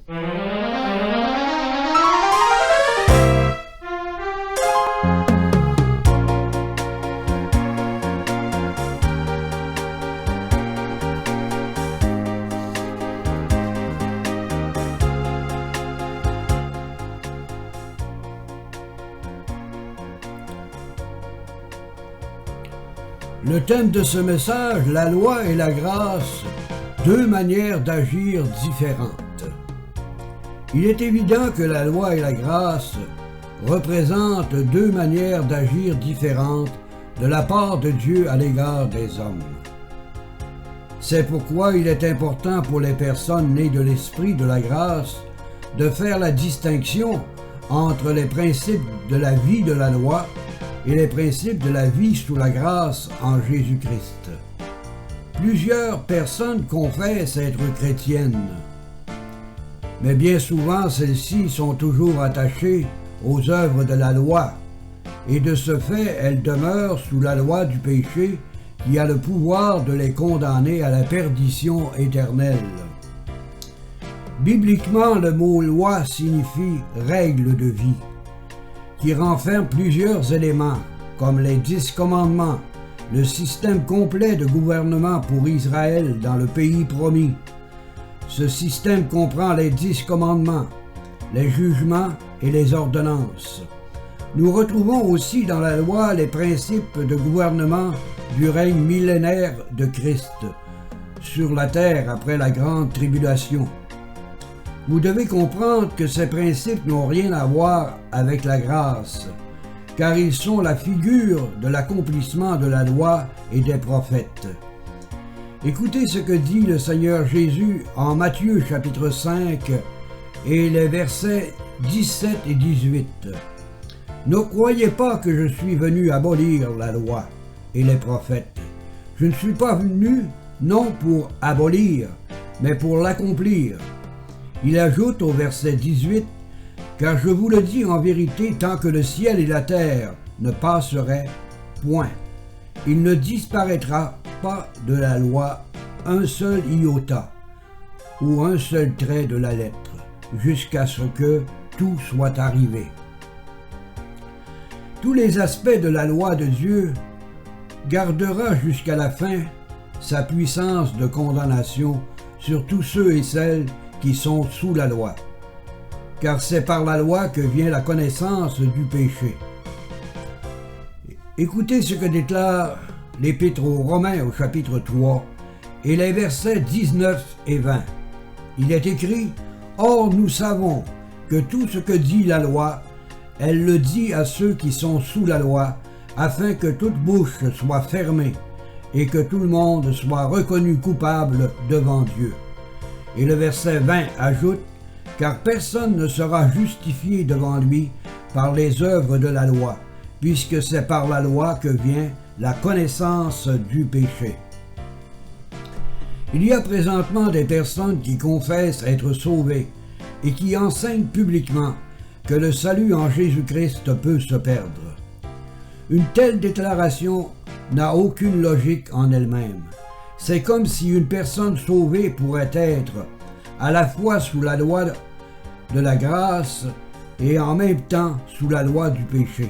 Le thème de ce message, la loi et la grâce, deux manières d'agir différentes. Il est évident que la loi et la grâce représentent deux manières d'agir différentes de la part de Dieu à l'égard des hommes. C'est pourquoi il est important pour les personnes nées de l'esprit de la grâce de faire la distinction entre les principes de la vie de la loi et les principes de la vie sous la grâce en Jésus-Christ. Plusieurs personnes confessent être chrétiennes, mais bien souvent celles-ci sont toujours attachées aux œuvres de la loi, et de ce fait elles demeurent sous la loi du péché qui a le pouvoir de les condamner à la perdition éternelle. Bibliquement, le mot « loi » signifie « règle de vie », qui renferme plusieurs éléments, comme les 10 commandements, le système complet de gouvernement pour Israël dans le pays promis. Ce système comprend les 10 commandements, les jugements et les ordonnances. Nous retrouvons aussi dans la loi les principes de gouvernement du règne millénaire de Christ sur la terre après la grande tribulation. Vous devez comprendre que ces principes n'ont rien à voir avec la grâce, car ils sont la figure de l'accomplissement de la loi et des prophètes. Écoutez ce que dit le Seigneur Jésus en Matthieu chapitre 5 et les versets 17 et 18. « Ne croyez pas que je suis venu abolir la loi et les prophètes. Je ne suis pas venu non pour abolir, mais pour l'accomplir. » Il ajoute au verset 18 « Car je vous le dis en vérité, tant que le ciel et la terre ne passeraient, point. Il ne disparaîtra pas de la loi un seul iota ou un seul trait de la lettre, jusqu'à ce que tout soit arrivé. » Tous les aspects de la loi de Dieu gardera jusqu'à la fin sa puissance de condamnation sur tous ceux et celles qui sont sous la loi, car c'est par la loi que vient la connaissance du péché. Écoutez ce que déclare l'Épître aux Romains au chapitre 3 et les versets 19 et 20. Il est écrit « Or nous savons que tout ce que dit la loi, elle le dit à ceux qui sont sous la loi, afin que toute bouche soit fermée et que tout le monde soit reconnu coupable devant Dieu. » Et le verset 20 ajoute « Car personne ne sera justifié devant lui par les œuvres de la loi, puisque c'est par la loi que vient la connaissance du péché. » Il y a présentement des personnes qui confessent être sauvées et qui enseignent publiquement que le salut en Jésus-Christ peut se perdre. Une telle déclaration n'a aucune logique en elle-même. C'est comme si une personne sauvée pourrait être à la fois sous la loi de la grâce et en même temps sous la loi du péché.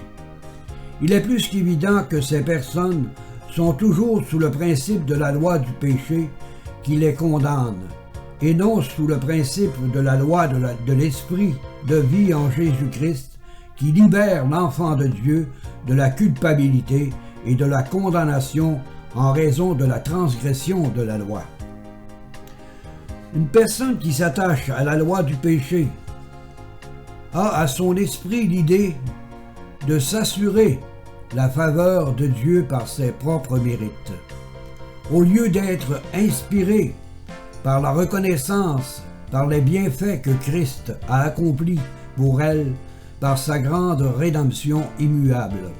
Il est plus qu'évident que ces personnes sont toujours sous le principe de la loi du péché qui les condamne, et non sous le principe de la loi de l'esprit de vie en Jésus-Christ qui libère l'enfant de Dieu de la culpabilité et de la condamnation en raison de la transgression de la loi. Une personne qui s'attache à la loi du péché a à son esprit l'idée de s'assurer la faveur de Dieu par ses propres mérites, au lieu d'être inspiré par la reconnaissance, par les bienfaits que Christ a accomplis pour elle par sa grande rédemption immuable.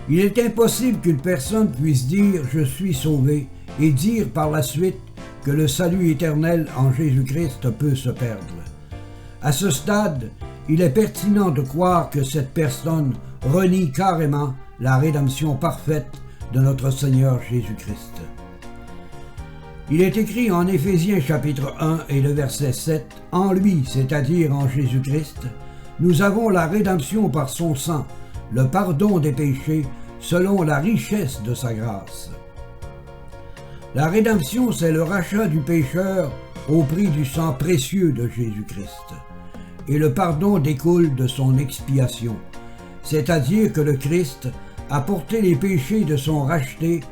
Il est impossible qu'une personne puisse dire « je suis sauvé » et dire par la suite que le salut éternel en Jésus-Christ peut se perdre. À ce stade, il est pertinent de croire que cette personne renie carrément la rédemption parfaite de notre Seigneur Jésus-Christ. Il est écrit en Éphésiens chapitre 1 et le verset 7, « En lui, c'est-à-dire en Jésus-Christ, nous avons la rédemption par son sang, le pardon des péchés, selon la richesse de sa grâce. » La rédemption, c'est le rachat du pécheur au prix du sang précieux de Jésus-Christ. Et le pardon découle de son expiation, c'est-à-dire que le Christ a porté les péchés de son racheté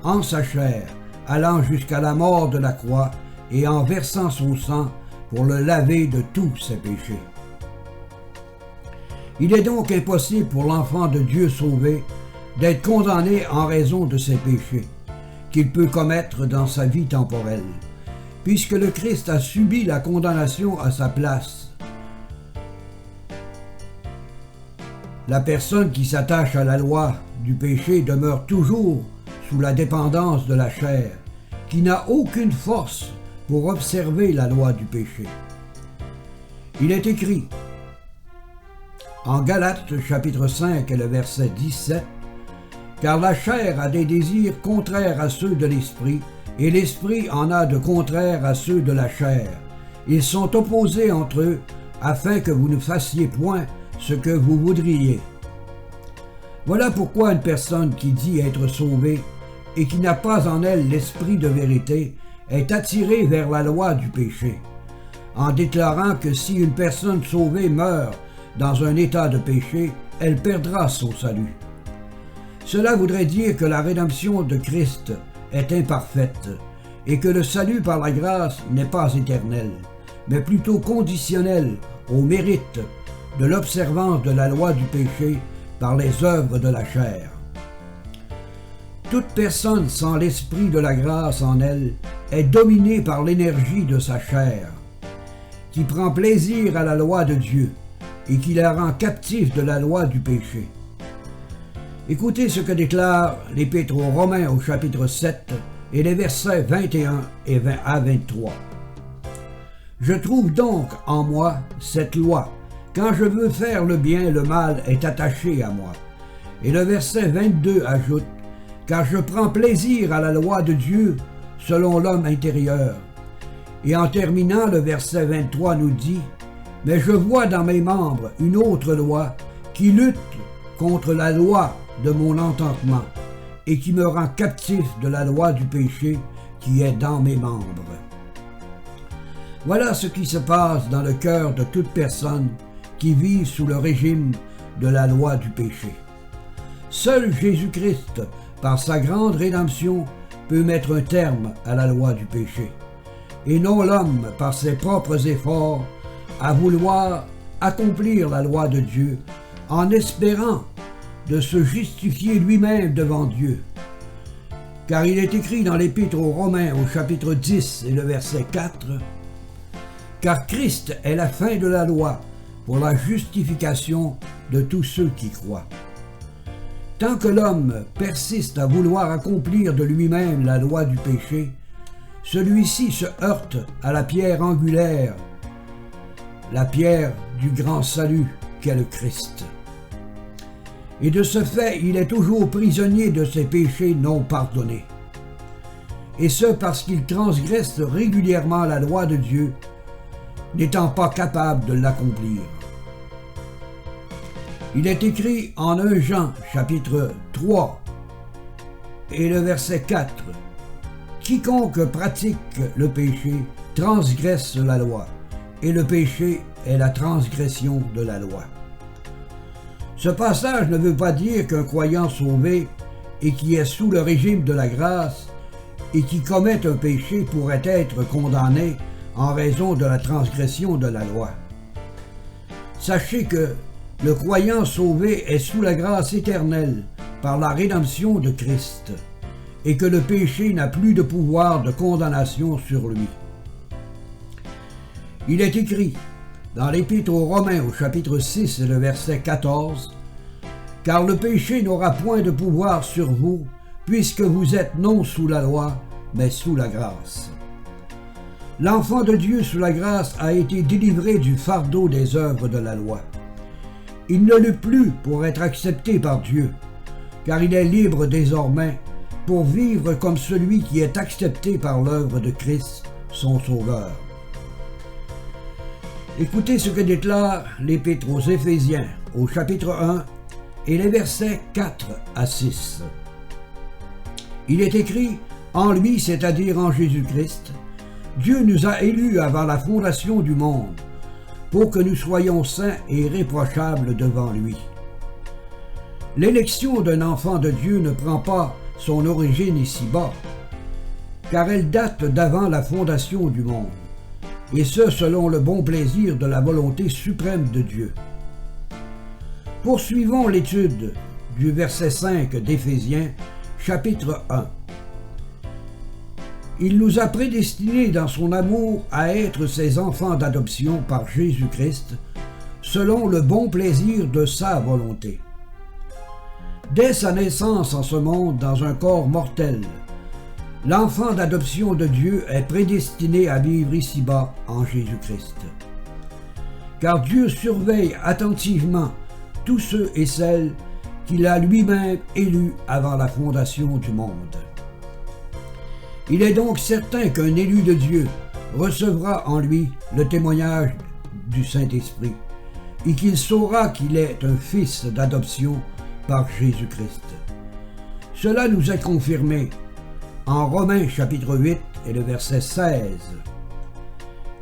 en sa chair, allant jusqu'à la mort de la croix et en versant son sang pour le laver de tous ses péchés. Il est donc impossible pour l'enfant de Dieu sauvé d'être condamné en raison de ses péchés qu'il peut commettre dans sa vie temporelle, puisque le Christ a subi la condamnation à sa place. La personne qui s'attache à la loi du péché demeure toujours sous la dépendance de la chair, qui n'a aucune force pour observer la loi du péché. Il est écrit en Galates chapitre 5 et le verset 17, « Car la chair a des désirs contraires à ceux de l'esprit, et l'esprit en a de contraires à ceux de la chair. Ils sont opposés entre eux, afin que vous ne fassiez point ce que vous voudriez. » Voilà pourquoi une personne qui dit être sauvée et qui n'a pas en elle l'esprit de vérité est attirée vers la loi du péché, en déclarant que si une personne sauvée meurt dans un état de péché, elle perdra son salut. Cela voudrait dire que la rédemption de Christ est imparfaite et que le salut par la grâce n'est pas éternel, mais plutôt conditionnel au mérite de l'observance de la loi du péché par les œuvres de la chair. Toute personne sans l'esprit de la grâce en elle est dominée par l'énergie de sa chair, qui prend plaisir à la loi de Dieu et qui la rend captive de la loi du péché. Écoutez ce que déclare l'Épître aux Romains au chapitre 7 et les versets 21 et 20 à 23. « Je trouve donc en moi cette loi. Quand je veux faire le bien, le mal est attaché à moi. » Et le verset 22 ajoute, « Car je prends plaisir à la loi de Dieu selon l'homme intérieur. » Et en terminant, le verset 23 nous dit, « Mais je vois dans mes membres une autre loi qui lutte contre la loi de mon entendement et qui me rend captif de la loi du péché qui est dans mes membres. » Voilà ce qui se passe dans le cœur de toute personne qui vit sous le régime de la loi du péché. Seul Jésus-Christ, par sa grande rédemption, peut mettre un terme à la loi du péché, et non l'homme par ses propres efforts à vouloir accomplir la loi de Dieu en espérant de se justifier lui-même devant Dieu. Car il est écrit dans l'Épître aux Romains au chapitre 10 et le verset 4, « Car Christ est la fin de la loi pour la justification de tous ceux qui croient. » Tant que l'homme persiste à vouloir accomplir de lui-même la loi du péché, celui-ci se heurte à la pierre angulaire, la pierre du grand salut qu'est le Christ. Et de ce fait, il est toujours prisonnier de ses péchés non pardonnés. Et ce parce qu'il transgresse régulièrement la loi de Dieu, n'étant pas capable de l'accomplir. Il est écrit en 1 Jean, chapitre 3, et le verset 4, « Quiconque pratique le péché transgresse la loi, et le péché est la transgression de la loi. » Ce passage ne veut pas dire qu'un croyant sauvé et qui est sous le régime de la grâce et qui commet un péché pourrait être condamné en raison de la transgression de la loi. Sachez que le croyant sauvé est sous la grâce éternelle par la rédemption de Christ et que le péché n'a plus de pouvoir de condamnation sur lui. Il est écrit dans l'Épître aux Romains au chapitre 6 et le verset 14, « Car le péché n'aura point de pouvoir sur vous, puisque vous êtes non sous la loi, mais sous la grâce. » L'enfant de Dieu sous la grâce a été délivré du fardeau des œuvres de la loi. Il ne lutte plus pour être accepté par Dieu, car il est libre désormais pour vivre comme celui qui est accepté par l'œuvre de Christ, son Sauveur. Écoutez ce que déclare l'Épître aux Éphésiens, au chapitre 1, et les versets 4 à 6. Il est écrit, « En lui, c'est-à-dire en Jésus-Christ, Dieu nous a élus avant la fondation du monde, pour que nous soyons saints et irréprochables devant lui. » L'élection d'un enfant de Dieu ne prend pas son origine ici-bas, car elle date d'avant la fondation du monde, et ce selon le bon plaisir de la volonté suprême de Dieu. Poursuivons l'étude du verset 5 d'Éphésiens, chapitre 1. Il nous a prédestinés dans son amour à être ses enfants d'adoption par Jésus-Christ, selon le bon plaisir de sa volonté. Dès sa naissance en ce monde dans un corps mortel, l'enfant d'adoption de Dieu est prédestiné à vivre ici-bas en Jésus-Christ. Car Dieu surveille attentivement tous ceux et celles qu'il a lui-même élus avant la fondation du monde. Il est donc certain qu'un élu de Dieu recevra en lui le témoignage du Saint-Esprit et qu'il saura qu'il est un fils d'adoption par Jésus-Christ. Cela nous est confirmé en Romains chapitre 8 et le verset 16,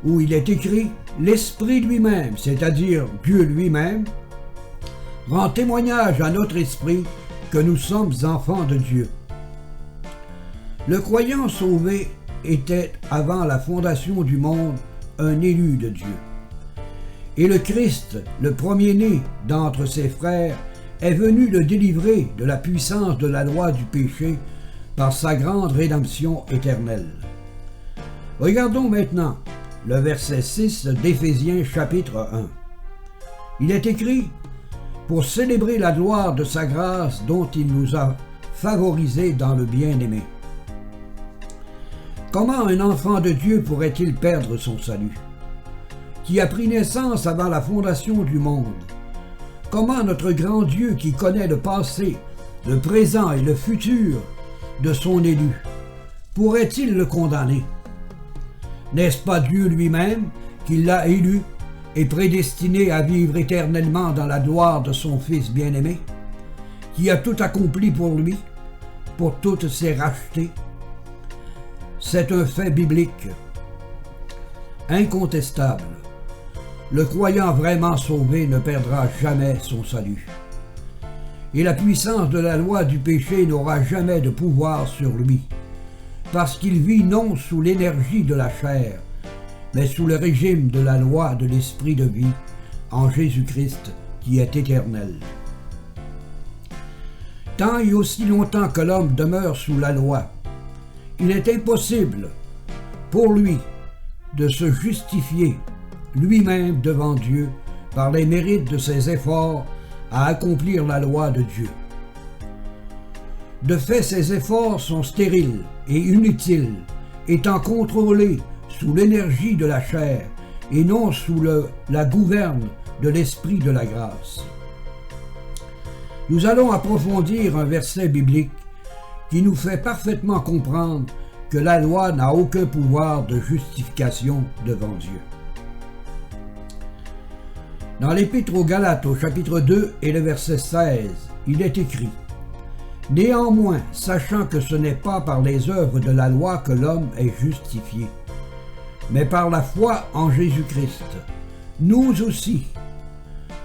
où il est écrit « L'Esprit lui-même, c'est-à-dire Dieu lui-même, rend témoignage à notre esprit que nous sommes enfants de Dieu. » Le croyant sauvé était, avant la fondation du monde, un élu de Dieu. Et le Christ, le premier-né d'entre ses frères, est venu le délivrer de la puissance de la loi du péché par sa grande rédemption éternelle. Regardons maintenant le verset 6 d'Éphésiens chapitre 1. Il est écrit « Pour célébrer la gloire de sa grâce dont il nous a favorisés dans le bien-aimé. » Comment un enfant de Dieu pourrait-il perdre son salut, qui a pris naissance avant la fondation du monde? Comment notre grand Dieu qui connaît le passé, le présent et le futur de son élu, pourrait-il le condamner? N'est-ce pas Dieu lui-même qui l'a élu et prédestiné à vivre éternellement dans la gloire de son Fils bien-aimé, qui a tout accompli pour lui, pour toutes ses rachetés? C'est un fait biblique, incontestable. Le croyant vraiment sauvé ne perdra jamais son salut. Et la puissance de la loi du péché n'aura jamais de pouvoir sur lui, parce qu'il vit non sous l'énergie de la chair, mais sous le régime de la loi de l'esprit de vie en Jésus-Christ qui est éternel. Tant et aussi longtemps que l'homme demeure sous la loi, il est impossible pour lui de se justifier lui-même devant Dieu par les mérites de ses efforts à accomplir la loi de Dieu. De fait, ces efforts sont stériles et inutiles, étant contrôlés sous l'énergie de la chair et non sous la gouverne de l'esprit de la grâce. Nous allons approfondir un verset biblique qui nous fait parfaitement comprendre que la loi n'a aucun pouvoir de justification devant Dieu. Dans l'Épître aux Galates, au chapitre 2 et le verset 16, il est écrit « Néanmoins, sachant que ce n'est pas par les œuvres de la loi que l'homme est justifié, mais par la foi en Jésus-Christ, nous aussi,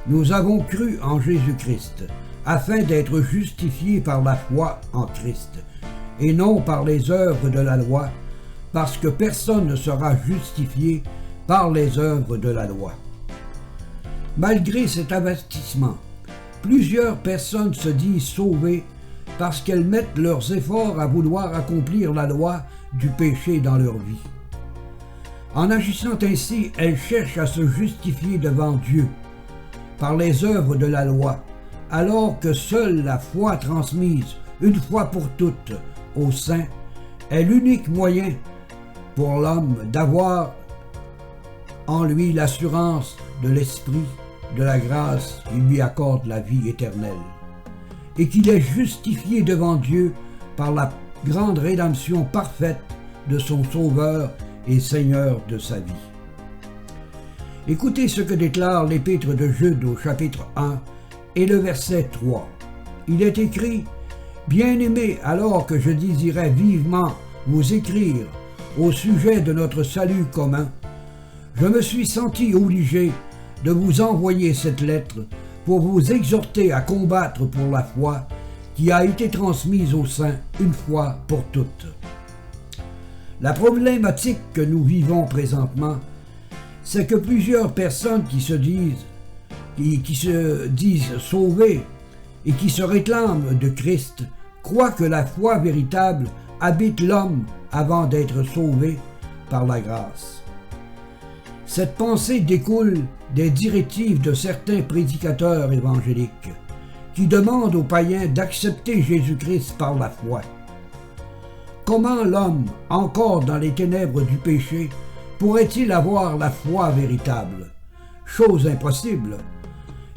nous avons cru en Jésus-Christ, afin d'être justifiés par la foi en Christ, et non par les œuvres de la loi, parce que personne ne sera justifié par les œuvres de la loi. » Malgré cet avertissement, plusieurs personnes se disent sauvées parce qu'elles mettent leurs efforts à vouloir accomplir la loi du péché dans leur vie. En agissant ainsi, elles cherchent à se justifier devant Dieu par les œuvres de la loi, alors que seule la foi transmise une fois pour toutes aux saints est l'unique moyen pour l'homme d'avoir en lui l'assurance de l'Esprit de la grâce qui lui accorde la vie éternelle, et qu'il est justifié devant Dieu par la grande rédemption parfaite de son Sauveur et Seigneur de sa vie. Écoutez ce que déclare l'Épître de Jude au chapitre 1 et le verset 3. Il est écrit « Bien-aimés, alors que je désirais vivement vous écrire au sujet de notre salut commun, je me suis senti obligé de vous envoyer cette lettre pour vous exhorter à combattre pour la foi qui a été transmise aux saints une fois pour toutes. » La problématique que nous vivons présentement, c'est que plusieurs personnes qui se disent sauvées et qui se réclament de Christ croient que la foi véritable habite l'homme avant d'être sauvé par la grâce. Cette pensée découle des directives de certains prédicateurs évangéliques qui demandent aux païens d'accepter Jésus-Christ par la foi. Comment l'homme, encore dans les ténèbres du péché, pourrait-il avoir la foi véritable? Chose impossible,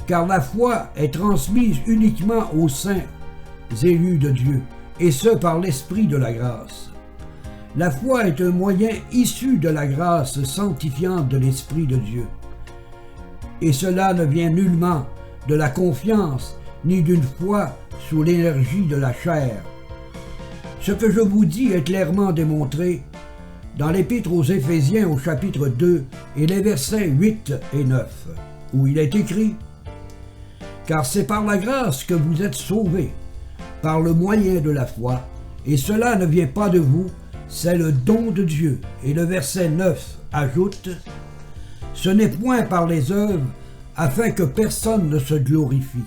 car la foi est transmise uniquement aux saints élus de Dieu, et ce par l'Esprit de la grâce. La foi est un moyen issu de la grâce sanctifiante de l'Esprit de Dieu. Et cela ne vient nullement de la confiance ni d'une foi sous l'énergie de la chair. Ce que je vous dis est clairement démontré dans l'Épître aux Éphésiens au chapitre 2 et les versets 8 et 9, où il est écrit « Car c'est par la grâce que vous êtes sauvés, par le moyen de la foi, et cela ne vient pas de vous, c'est le don de Dieu. » Et le verset 9 ajoute « Ce n'est point par les œuvres, afin que personne ne se glorifie. »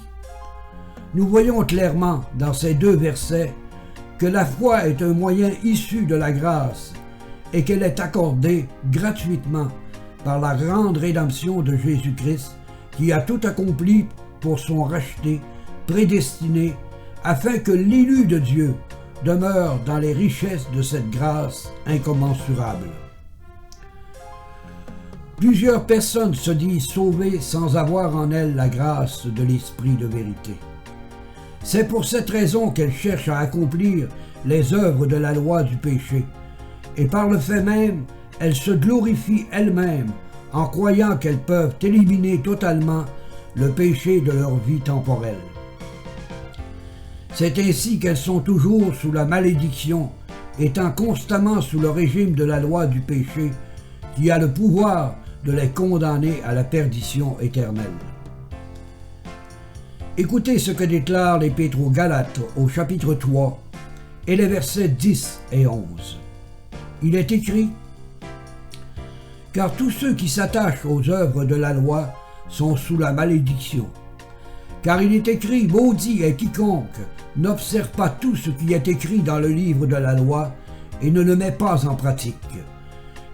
Nous voyons clairement dans ces deux versets que la foi est un moyen issu de la grâce et qu'elle est accordée gratuitement par la grande rédemption de Jésus-Christ qui a tout accompli pour son racheté, prédestiné, afin que l'élu de Dieu demeure dans les richesses de cette grâce incommensurable. Plusieurs personnes se disent sauvées sans avoir en elles la grâce de l'Esprit de vérité. C'est pour cette raison qu'elles cherchent à accomplir les œuvres de la loi du péché, et par le fait même, elles se glorifient elles-mêmes en croyant qu'elles peuvent éliminer totalement le péché de leur vie temporelle. C'est ainsi qu'elles sont toujours sous la malédiction, étant constamment sous le régime de la loi du péché, qui a le pouvoir de les condamner à la perdition éternelle. Écoutez ce que déclare l'Épître aux Galates au chapitre 3 et les versets 10 et 11. Il est écrit « Car tous ceux qui s'attachent aux œuvres de la loi sont sous la malédiction. Car il est écrit « Maudit est quiconque n'observe pas tout ce qui est écrit dans le livre de la loi et ne le met pas en pratique. »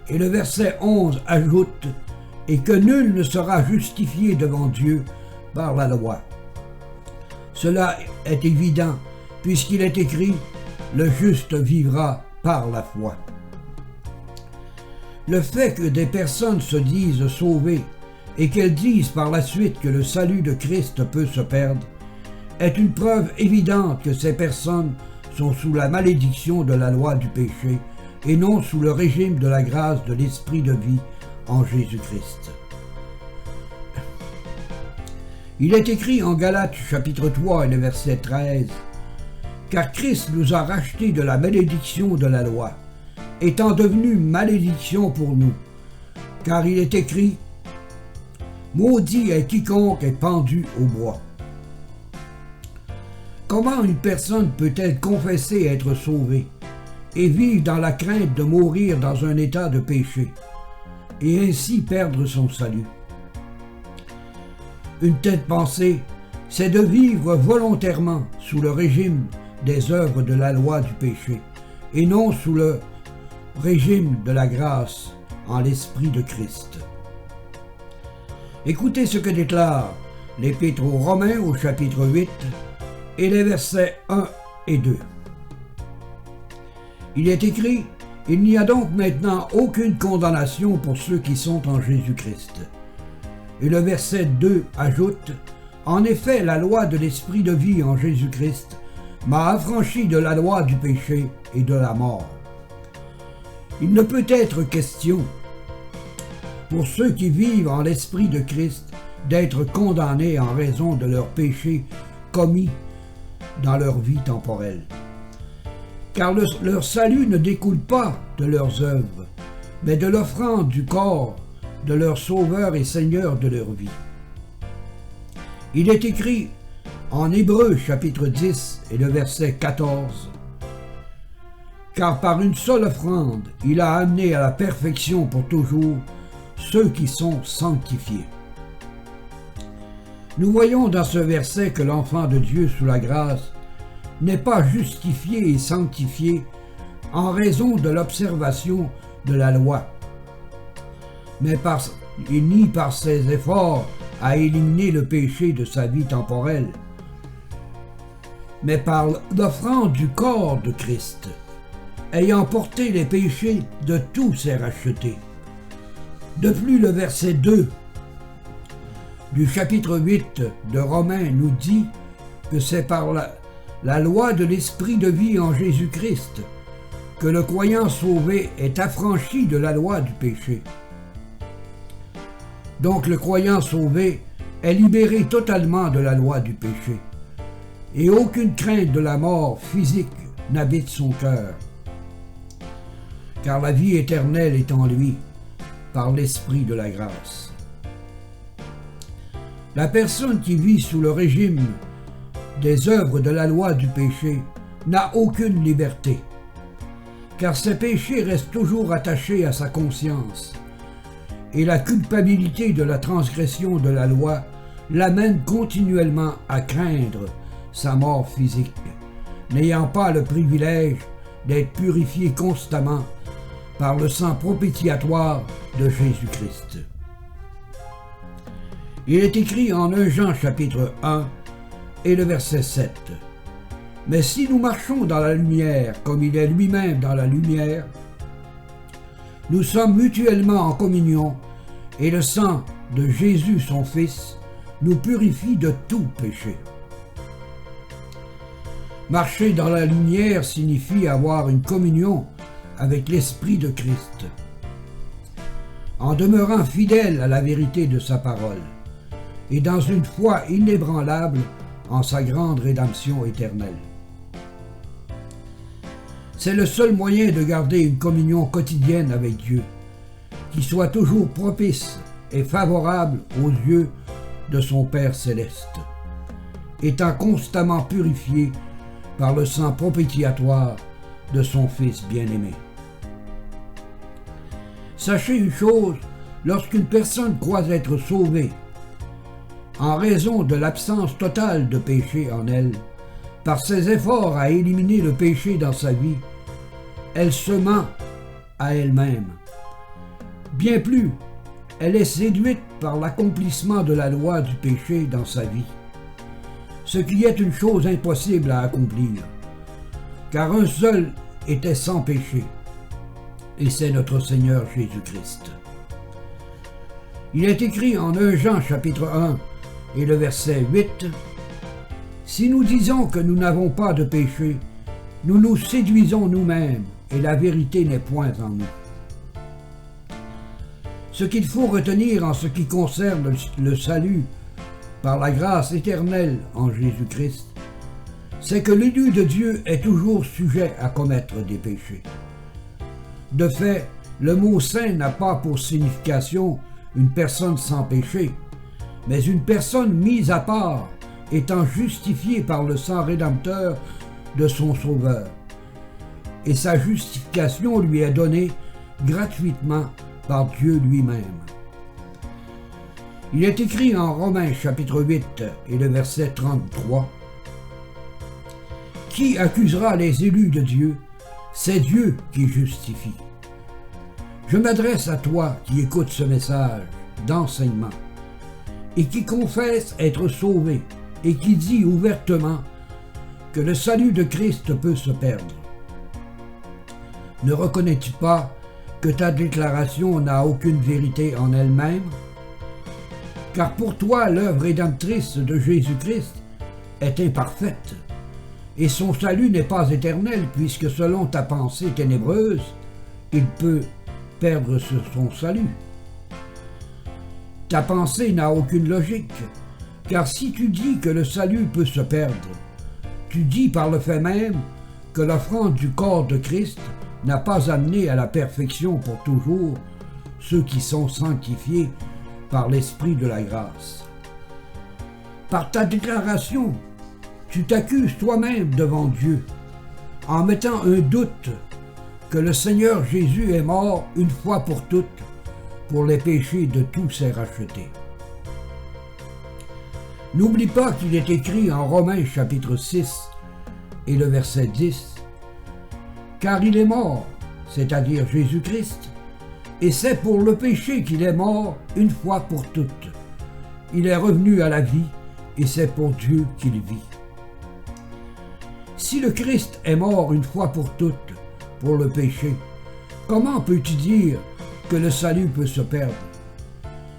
Et le verset 11 ajoute « Et que nul ne sera justifié devant Dieu par la loi. » Cela est évident, puisqu'il est écrit « Le juste vivra par la foi. » Le fait que des personnes se disent sauvées et qu'elles disent par la suite que le salut de Christ peut se perdre est une preuve évidente que ces personnes sont sous la malédiction de la loi du péché et non sous le régime de la grâce de l'Esprit de vie en Jésus-Christ. Il est écrit en Galates chapitre 3 et le verset 13 « Car Christ nous a rachetés de la malédiction de la loi, étant devenu malédiction pour nous, car il est écrit « Maudit est quiconque est pendu au bois. » Comment une personne peut-elle confesser être sauvée et vivre dans la crainte de mourir dans un état de péché et ainsi perdre son salut? Une telle pensée, c'est de vivre volontairement sous le régime des œuvres de la loi du péché et non sous le régime de la grâce en l'Esprit de Christ. Écoutez ce que déclare l'Épître aux Romains au chapitre 8 et les versets 1 et 2. Il est écrit « Il n'y a donc maintenant aucune condamnation pour ceux qui sont en Jésus-Christ. » Et le verset 2 ajoute « En effet, la loi de l'Esprit de vie en Jésus-Christ m'a affranchi de la loi du péché et de la mort. Il ne peut être question, pour ceux qui vivent en l'Esprit de Christ, d'être condamnés en raison de leurs péchés commis dans leur vie temporelle. Car leur salut ne découle pas de leurs œuvres, mais de l'offrande du corps de leur Sauveur et Seigneur de leur vie. Il est écrit en Hébreux chapitre 10 et le verset 14, « Car par une seule offrande, il a amené à la perfection pour toujours ceux qui sont sanctifiés. » Nous voyons dans ce verset que l'enfant de Dieu sous la grâce n'est pas justifié et sanctifié en raison de l'observation de la loi, mais ni par ses efforts à éliminer le péché de sa vie temporelle, mais par l'offrande du corps de Christ, ayant porté les péchés de tous ses rachetés. De plus, le verset 2 du chapitre 8 de Romains nous dit que c'est par la loi de l'Esprit de vie en Jésus-Christ que le croyant sauvé est affranchi de la loi du péché. Donc le croyant sauvé est libéré totalement de la loi du péché, et aucune crainte de la mort physique n'habite son cœur, car la vie éternelle est en lui, par l'Esprit de la grâce. La personne qui vit sous le régime des œuvres de la loi du péché n'a aucune liberté, car ses péchés restent toujours attachés à sa conscience, et la culpabilité de la transgression de la loi l'amène continuellement à craindre sa mort physique, n'ayant pas le privilège d'être purifié constamment par le sang propitiatoire de Jésus-Christ. Il est écrit en 1 Jean chapitre 1 et le verset 7. « Mais si nous marchons dans la lumière, comme il est lui-même dans la lumière, nous sommes mutuellement en communion, et le sang de Jésus son Fils nous purifie de tout péché. » Marcher dans la lumière signifie avoir une communion avec l'Esprit de Christ, en demeurant fidèle à la vérité de sa parole, et dans une foi inébranlable en sa grande rédemption éternelle. C'est le seul moyen de garder une communion quotidienne avec Dieu, qui soit toujours propice et favorable aux yeux de son Père céleste, étant constamment purifié par le sang propitiatoire de son Fils bien-aimé. Sachez une chose, lorsqu'une personne croit être sauvée, en raison de l'absence totale de péché en elle, par ses efforts à éliminer le péché dans sa vie, elle se ment à elle-même. Bien plus, elle est séduite par l'accomplissement de la loi du péché dans sa vie, ce qui est une chose impossible à accomplir, car un seul était sans péché, et c'est notre Seigneur Jésus-Christ. Il est écrit en 1 Jean chapitre 1 et le verset 8, « Si nous disons que nous n'avons pas de péché, nous nous séduisons nous-mêmes, et la vérité n'est point en nous. » Ce qu'il faut retenir en ce qui concerne le salut par la grâce éternelle en Jésus-Christ, c'est que l'élu de Dieu est toujours sujet à commettre des péchés. De fait, le mot saint n'a pas pour signification une personne sans péché, mais une personne mise à part, étant justifiée par le sang rédempteur de son Sauveur. Et sa justification lui est donnée gratuitement par Dieu lui-même. Il est écrit en Romains chapitre 8 et le verset 33, « Qui accusera les élus de Dieu? C'est Dieu qui justifie. » Je m'adresse à toi qui écoutes ce message d'enseignement et qui confesse être sauvé et qui dit ouvertement que le salut de Christ peut se perdre. Ne reconnais-tu pas que ta déclaration n'a aucune vérité en elle-même? Car pour toi, l'œuvre rédemptrice de Jésus-Christ est imparfaite et son salut n'est pas éternel, puisque selon ta pensée ténébreuse, il peut perdre son salut. Ta pensée n'a aucune logique, car si tu dis que le salut peut se perdre, tu dis par le fait même que l'offrande du corps de Christ n'a pas amené à la perfection pour toujours ceux qui sont sanctifiés par l'Esprit de la grâce. Par ta déclaration, tu t'accuses toi-même devant Dieu, en mettant un doute que le Seigneur Jésus est mort une fois pour toutes pour les péchés de tous ses rachetés. N'oublie pas qu'il est écrit en Romains chapitre 6 et le verset 10, « Car il est mort, c'est-à-dire Jésus-Christ, et c'est pour le péché qu'il est mort une fois pour toutes. Il est revenu à la vie, et c'est pour Dieu qu'il vit. » Si le Christ est mort une fois pour toutes pour le péché, comment peux-tu dire que le salut peut se perdre?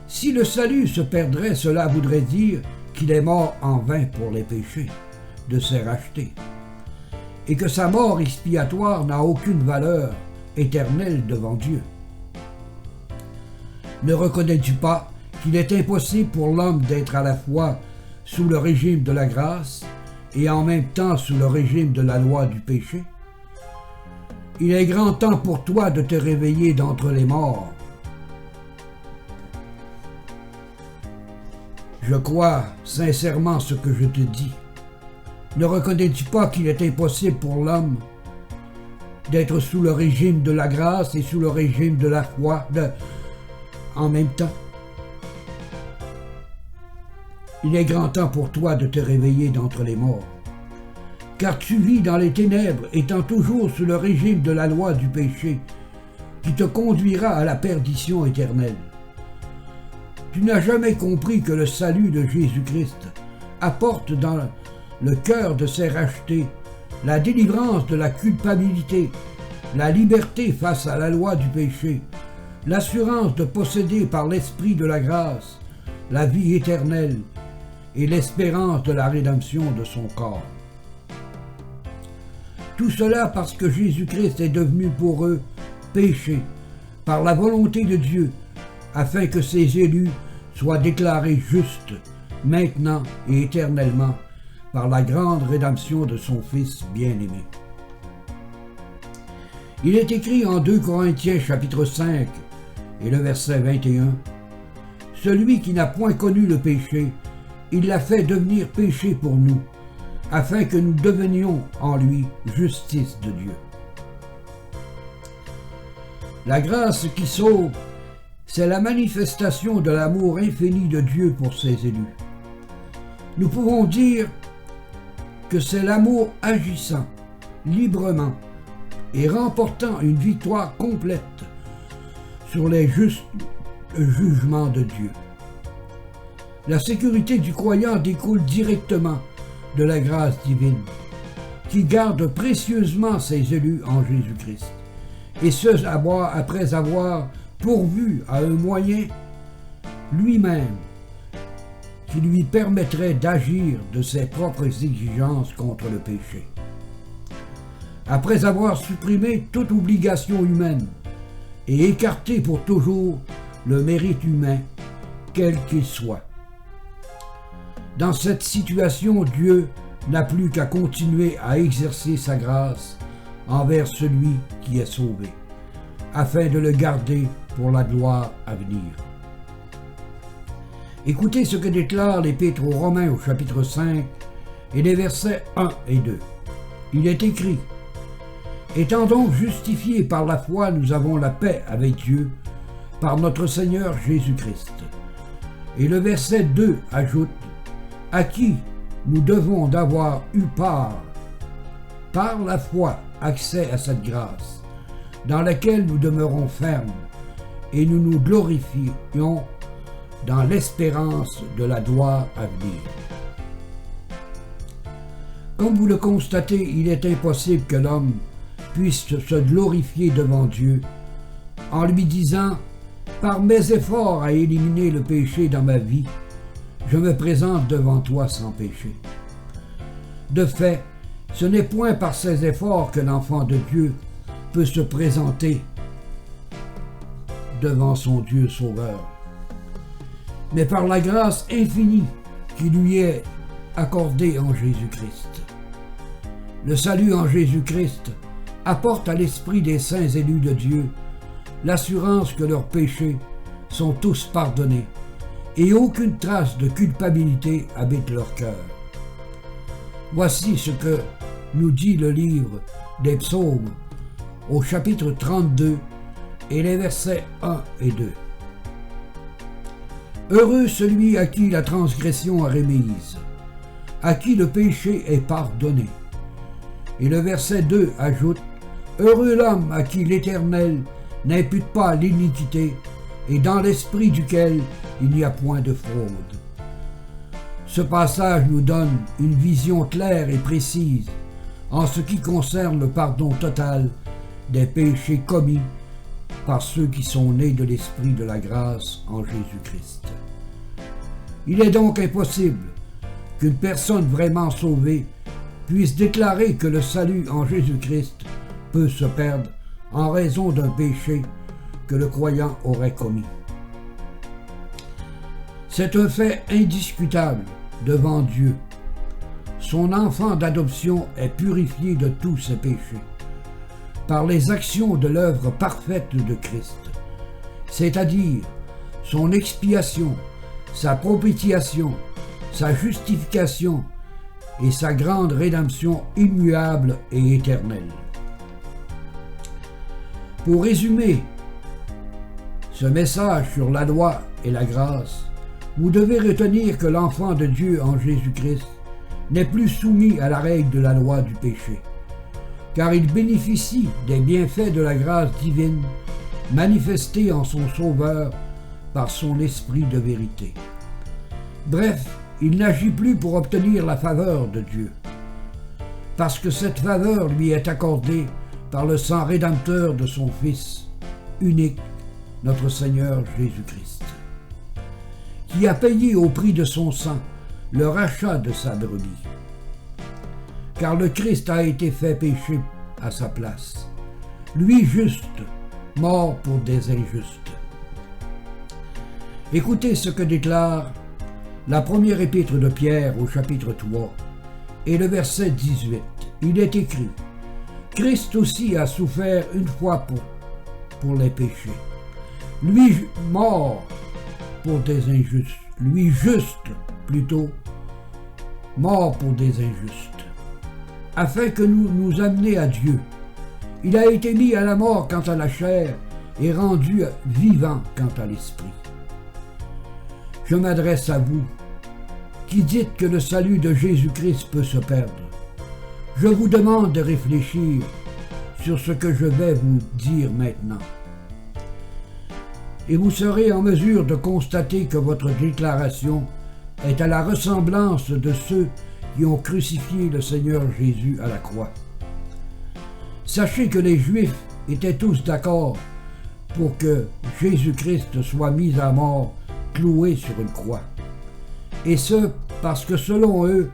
Si le salut se perdrait, cela voudrait dire qu'il est mort en vain pour les péchés de ses rachetés, et que sa mort expiatoire n'a aucune valeur éternelle devant Dieu. Ne reconnais-tu pas qu'il est impossible pour l'homme d'être à la fois sous le régime de la grâce et en même temps sous le régime de la loi du péché? Il est grand temps pour toi de te réveiller d'entre les morts. Je crois sincèrement ce que je te dis. Ne reconnais-tu pas qu'il est impossible pour l'homme d'être sous le régime de la grâce et sous le régime de la foi en même temps? Il est grand temps pour toi de te réveiller d'entre les morts, car tu vis dans les ténèbres, étant toujours sous le régime de la loi du péché, qui te conduira à la perdition éternelle. Tu n'as jamais compris que le salut de Jésus-Christ apporte dans le cœur de ses rachetés la délivrance de la culpabilité, la liberté face à la loi du péché, l'assurance de posséder par l'Esprit de la grâce la vie éternelle et l'espérance de la rédemption de son corps. Tout cela parce que Jésus-Christ est devenu pour eux péché par la volonté de Dieu, afin que ses élus soient déclarés justes maintenant et éternellement par la grande rédemption de son Fils bien-aimé. Il est écrit en 2 Corinthiens chapitre 5 et le verset 21, « Celui qui n'a point connu le péché, il l'a fait devenir péché pour nous, afin que nous devenions en lui justice de Dieu. » La grâce qui sauve, c'est la manifestation de l'amour infini de Dieu pour ses élus. Nous pouvons dire que c'est l'amour agissant librement et remportant une victoire complète sur les justes jugements de Dieu. La sécurité du croyant découle directement de la grâce divine, qui garde précieusement ses élus en Jésus-Christ, et ce après avoir pourvu à un moyen lui-même qui lui permettrait d'agir de ses propres exigences contre le péché. Après avoir supprimé toute obligation humaine et écarté pour toujours le mérite humain, quel qu'il soit. Dans cette situation, Dieu n'a plus qu'à continuer à exercer sa grâce envers celui qui est sauvé, afin de le garder pour la gloire à venir. Écoutez ce que déclare l'Épître aux Romains au chapitre 5 et les versets 1 et 2. Il est écrit, « Étant donc justifiés par la foi, nous avons la paix avec Dieu par notre Seigneur Jésus-Christ. » Et le verset 2 ajoute, « À qui nous devons d'avoir eu part, par la foi, accès à cette grâce, dans laquelle nous demeurons fermes, et nous nous glorifions dans l'espérance de la gloire à venir. » Comme vous le constatez, il est impossible que l'homme puisse se glorifier devant Dieu en lui disant « Par mes efforts à éliminer le péché dans ma vie, je me présente devant toi sans péché. » De fait, Ce n'est point par ses efforts que l'enfant de Dieu peut se présenter devant son Dieu sauveur, mais par la grâce infinie qui lui est accordée en Jésus-Christ. Le salut en Jésus-Christ apporte à l'esprit des saints élus de Dieu l'assurance que leurs péchés sont tous pardonnés et aucune trace de culpabilité habite leur cœur. Voici ce que nous dit le livre des Psaumes au chapitre 32 et les versets 1 et 2. Heureux celui à qui la transgression est remise, à qui le péché est pardonné. Et le verset 2 ajoute, heureux l'homme à qui l'Éternel n'impute pas l'iniquité et dans l'esprit duquel il n'y a point de fraude. Ce passage nous donne une vision claire et précise en ce qui concerne le pardon total des péchés commis par ceux qui sont nés de l'esprit de la grâce en Jésus-Christ. Il est donc impossible qu'une personne vraiment sauvée puisse déclarer que le salut en Jésus-Christ peut se perdre en raison d'un péché que le croyant aurait commis. C'est un fait indiscutable devant Dieu. Son enfant d'adoption est purifié de tous ses péchés par les actions de l'œuvre parfaite de Christ, c'est-à-dire son expiation, sa propitiation, sa justification et sa grande rédemption immuable et éternelle. Pour résumer ce message sur la loi et la grâce, vous devez retenir que l'enfant de Dieu en Jésus-Christ n'est plus soumis à la règle de la loi du péché, car il bénéficie des bienfaits de la grâce divine manifestée en son Sauveur par son esprit de vérité. Bref, il n'agit plus pour obtenir la faveur de Dieu, parce que cette faveur lui est accordée par le sang rédempteur de son Fils unique, notre Seigneur Jésus-Christ, qui a payé au prix de son sang le rachat de sa brebis. Car le Christ a été fait péché à sa place, lui juste, mort pour des injustes. Écoutez ce que déclare la première épître de Pierre au chapitre 3 et le verset 18. Il est écrit, « Christ aussi a souffert une fois pour les péchés, lui mort pour des injustes, lui juste plutôt, mort pour des injustes, afin que nous amener à Dieu. Il a été mis à la mort quant à la chair et rendu vivant quant à l'esprit. » Je m'adresse à vous, qui dites que le salut de Jésus-Christ peut se perdre. Je vous demande de réfléchir sur ce que je vais vous dire maintenant. Et vous serez en mesure de constater que votre déclaration est à la ressemblance de ceux qui ont crucifié le Seigneur Jésus à la croix. Sachez que les Juifs étaient tous d'accord pour que Jésus-Christ soit mis à mort, cloué sur une croix. Et ce, parce que selon eux,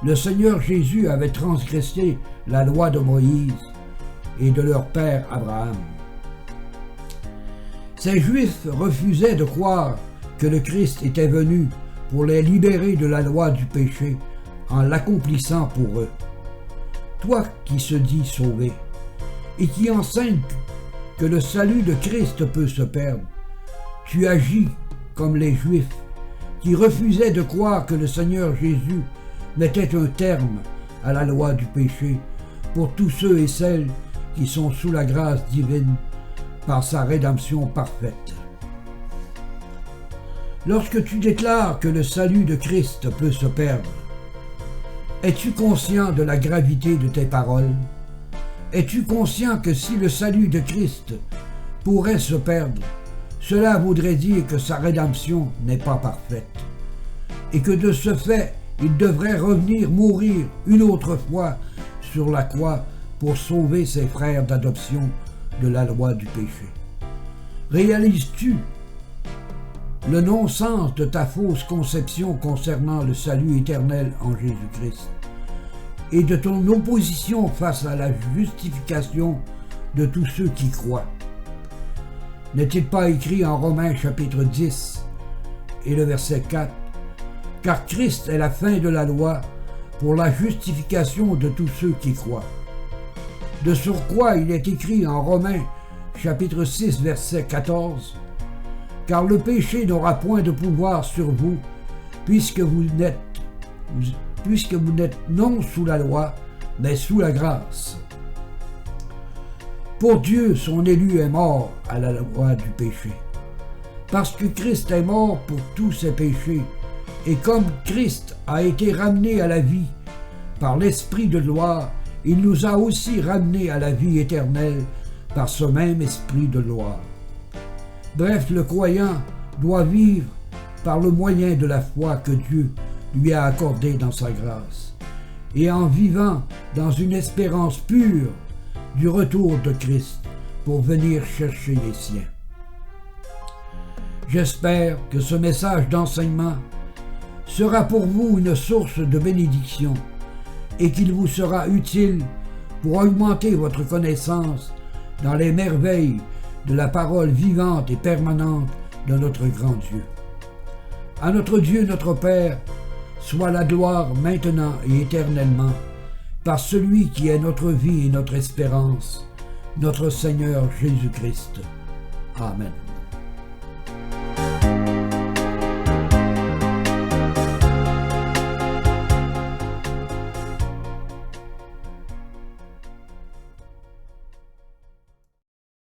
le Seigneur Jésus avait transgressé la loi de Moïse et de leur père Abraham. Ces Juifs refusaient de croire que le Christ était venu pour les libérer de la loi du péché en l'accomplissant pour eux. Toi qui se dis sauvé et qui enseigne que le salut de Christ peut se perdre, tu agis comme les Juifs qui refusaient de croire que le Seigneur Jésus mettait un terme à la loi du péché pour tous ceux et celles qui sont sous la grâce divine par sa rédemption parfaite. Lorsque tu déclares que le salut de Christ peut se perdre, es-tu conscient de la gravité de tes paroles? Es-tu conscient que si le salut de Christ pourrait se perdre, cela voudrait dire que sa rédemption n'est pas parfaite, et que de ce fait, il devrait revenir mourir une autre fois sur la croix pour sauver ses frères d'adoption de la loi du péché? Réalises-tu le non-sens de ta fausse conception concernant le salut éternel en Jésus-Christ? et de ton opposition face à la justification de tous ceux qui croient. N'est-il pas écrit en Romains chapitre 10 et le verset 4 « Car Christ est la fin de la loi pour la justification de tous ceux qui croient. » De surcroît, il est écrit en Romains chapitre 6 verset 14 « Car le péché n'aura point de pouvoir sur vous, puisque vous n'êtes non sous la loi, mais sous la grâce. » Pour Dieu, son élu est mort à la loi du péché. Parce que Christ est mort pour tous ses péchés, et comme Christ a été ramené à la vie par l'Esprit de gloire, il nous a aussi ramenés à la vie éternelle par ce même Esprit de gloire. Bref, le croyant doit vivre par le moyen de la foi que Dieu lui a accordée dans sa grâce, et en vivant dans une espérance pure du retour de Christ pour venir chercher les siens. J'espère que ce message d'enseignement sera pour vous une source de bénédiction et qu'il vous sera utile pour augmenter votre connaissance dans les merveilles de la parole vivante et permanente de notre grand Dieu. À notre Dieu, notre Père, soit la gloire maintenant et éternellement, par celui qui est notre vie et notre espérance, notre Seigneur Jésus-Christ. Amen.